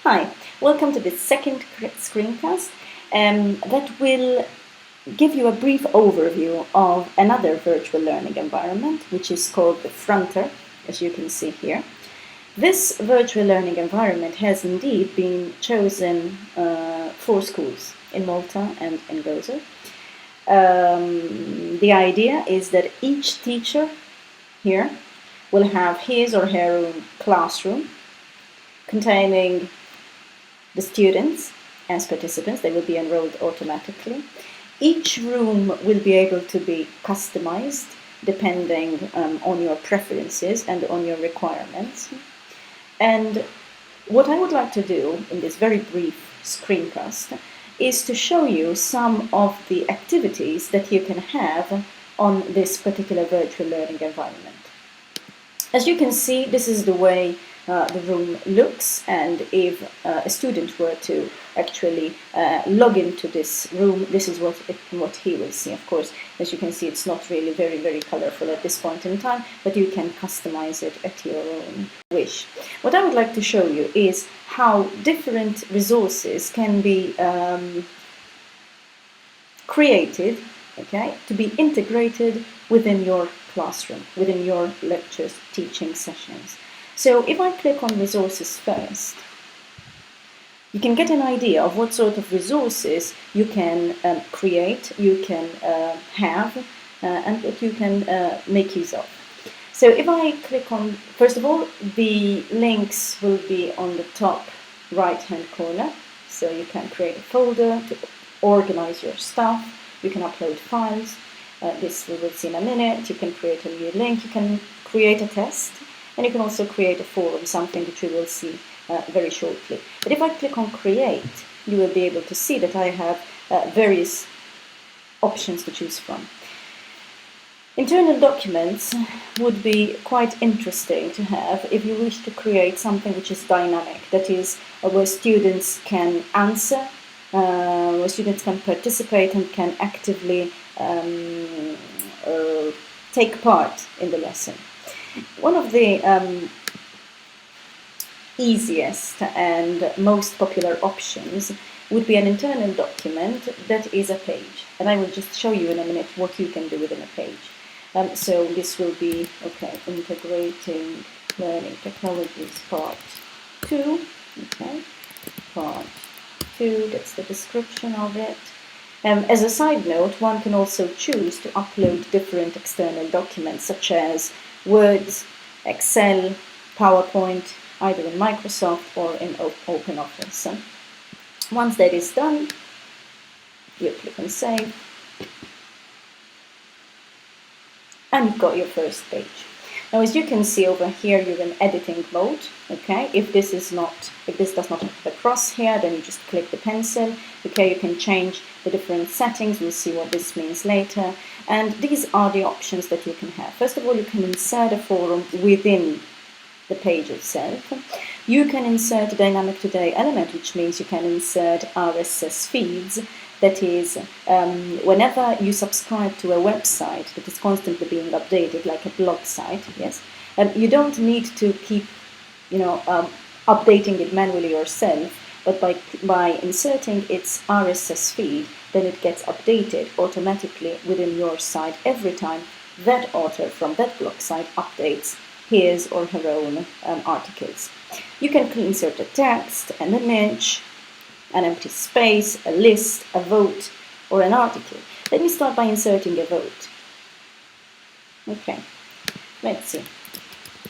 Hi, welcome to the second screencast that will give you a brief overview of another virtual learning environment, which is called the Fronter, as you can see here. This virtual learning environment has indeed been chosen for schools in Malta and in Gozo. The idea is that each teacher here will have his or her own classroom containing the students as participants. They will be enrolled automatically. Each room will be able to be customized depending on your preferences and on your requirements. And what I would like to do in this very brief screencast is to show you some of the activities that you can have on this particular virtual learning environment. As you can see, this is the way the room looks, and if a student were to actually log into this room, this is what he will see. Of course, as you can see, it's not really very colorful at this point in time, but you can customize it at your own wish. What I would like to show you is how different resources can be created, to be integrated within your classroom, within your lectures, teaching sessions. So if I click on resources first, you can get an idea of what sort of resources you can create, you can have, and that you can make use of. So if I click on, first of all, the links will be on the top right-hand corner. So you can create a folder to organize your stuff. You can upload files. This we will see in a minute. You can create a new link. You can create a test. And you can also create a forum, something that you will see very shortly. But if I click on Create, you will be able to see that I have various options to choose from. Internal documents would be quite interesting to have if you wish to create something which is dynamic, that is, where students can answer, where students can participate and can actively take part in the lesson. One of the easiest and most popular options would be an internal document that is a page. And I will just show you in a minute what you can do within a page. So this will be, Integrating Learning Technologies Part 2. Part 2, that's the description of it. As a side note, one can also choose to upload different external documents such as Word, Excel, PowerPoint, either in Microsoft or in OpenOffice. Once that is done, you click on Save, and you've got your first page. Now, as you can see over here, you're in editing mode. If this does not have a cross here, then you just click the pencil. You can change the different settings. We'll see what this means later. And these are the options that you can have. First of all, you can insert a forum within the page itself. You can insert a Dynamic Today element, which means you can insert RSS feeds. That is, whenever you subscribe to a website that is constantly being updated, like a blog site, you don't need to keep, updating it manually yourself, but by inserting its RSS feed, then it gets updated automatically within your site every time that author from that blog site updates his or her own articles. You can insert a text, an image, an empty space, a list, a vote, or an article. Let me start by inserting a vote. Let's see.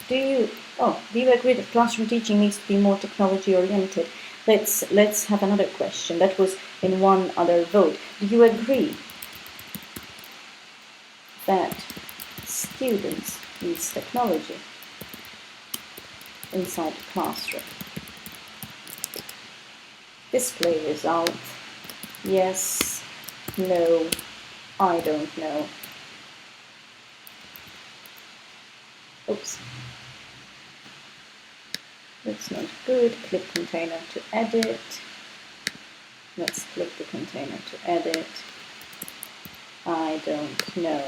Do you agree that classroom teaching needs to be more technology oriented? Let's have another question. That was in one other vote. Do you agree that students use technology inside the classroom? Display result. Yes, no, I don't know. Oops. That's not good. Click container to edit. Let's click the container to edit. I don't know.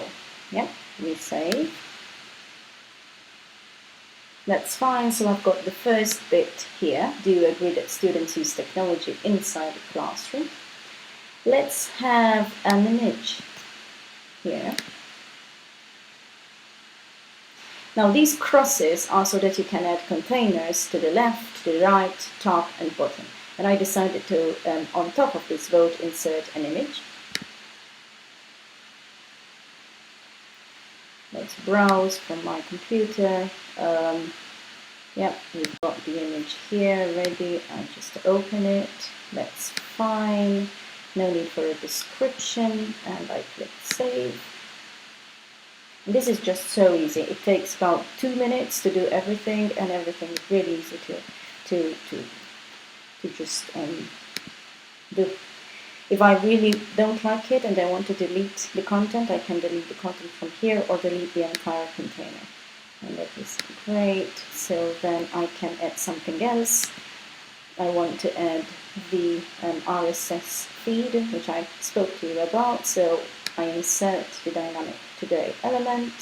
We save. That's fine. So I've got the first bit here. Do you agree that students use technology inside the classroom? Let's have an image here. Now these crosses are so that you can add containers to the left, to the right, top and bottom. And I decided to, on top of this vote, insert an image. Let's browse from my computer. Yeah, we've got the image here ready. I just open it. That's fine. No need for a description. And I click save. This is just so easy. It takes about 2 minutes to do everything, and everything is really easy to just do. If I really don't like it and I want to delete the content, I can delete the content from here or delete the entire container. And that is great. So then I can add something else. I want to add the RSS feed, which I spoke to you about. So I insert the Dynamic Today element.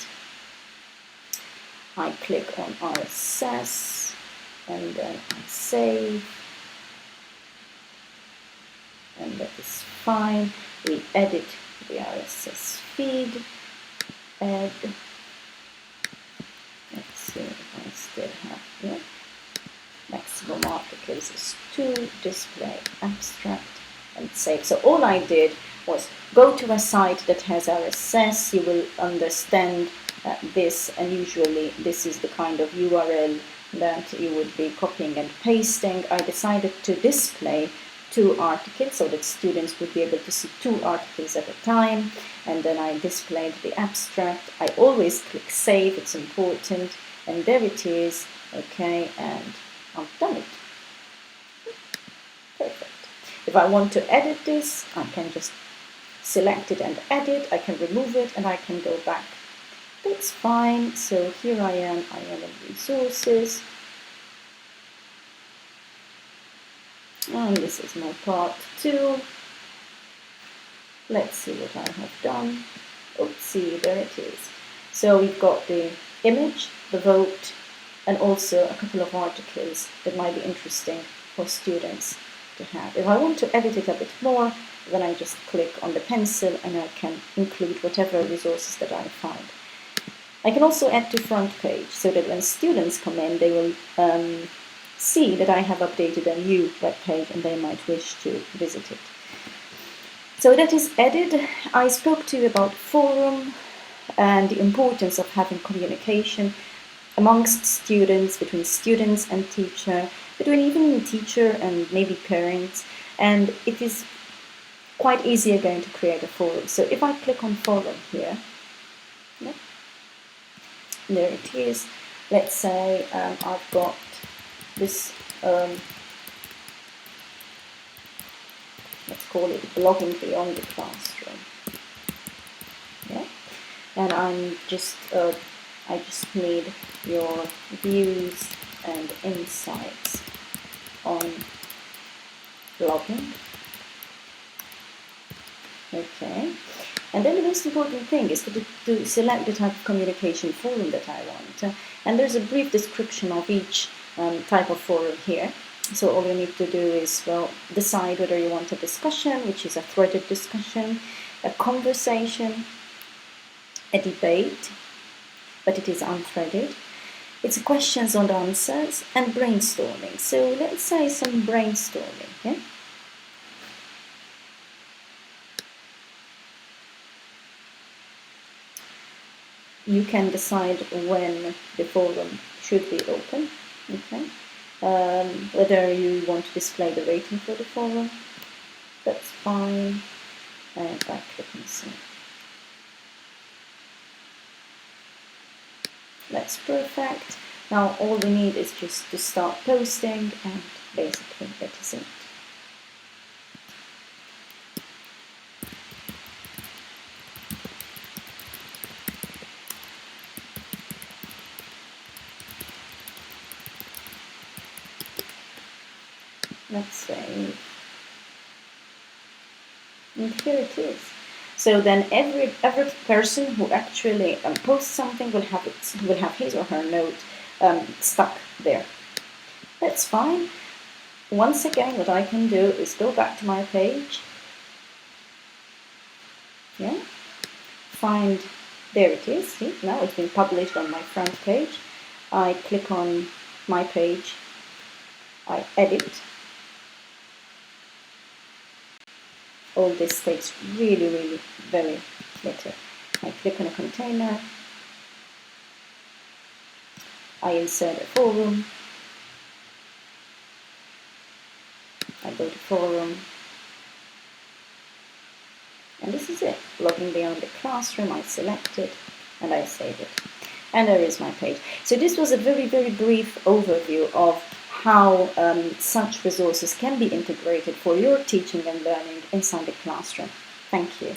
I click on RSS and then I save. And that is fine. We edit the RSS feed. Add. Let's see if I still have here. Maximum articles is 2, display abstract, and save. So all I did was go to a site that has RSS. You will understand this, and usually this is the kind of URL that you would be copying and pasting. I decided to display 2 articles so that students would be able to see 2 articles at a time, and then I displayed the abstract. I always click save, it's important, and there it is. Okay, and I've done it. Perfect. If I want to edit this, I can just select it and edit. I can remove it and I can go back. That's fine. So here I am in resources. And this is my part 2. Let's see what I have done. Oopsie, there it is. So we've got the image, the vote, and also a couple of articles that might be interesting for students to have. If I want to edit it a bit more, then I just click on the pencil and I can include whatever resources that I find. I can also add to front page so that when students come in, they will see that I have updated a new web page and they might wish to visit it. So that is added. I spoke to you about forum and the importance of having communication amongst students, between students and teacher, between even teacher and maybe parents, and it is quite easy again to create a forum. So if I click on forum here, yeah, there it is. Let's say I've got this, let's call it blogging beyond the classroom. Yeah, and I just need your views and insights on blogging. Okay, and then the most important thing is to select the type of communication forum that I want. And there's a brief description of each type of forum here. So all you need to do is, well, decide whether you want a discussion, which is a threaded discussion, a conversation, a debate, but it is unthreaded. It's questions and answers and brainstorming. So let's say some brainstorming. Yeah? You can decide when the forum should be open. Okay. Whether you want to display the rating for the forum, that's fine. And I click on save. That's perfect. Now all we need is just to start posting, and basically that is it. Let's say, and here it is. So then every person who actually posts something will have his or her note stuck there. That's fine. Once again, what I can do is go back to my page. Yeah, find, there it is. See, now it's been published on my front page. I click on my page, I edit. All this takes really very little. I click on a container, I insert a forum, I go to forum, and this is it. Logging beyond the classroom, I select it and I save it. And there is my page. So this was a very brief overview of how such resources can be integrated for your teaching and learning inside the classroom. Thank you.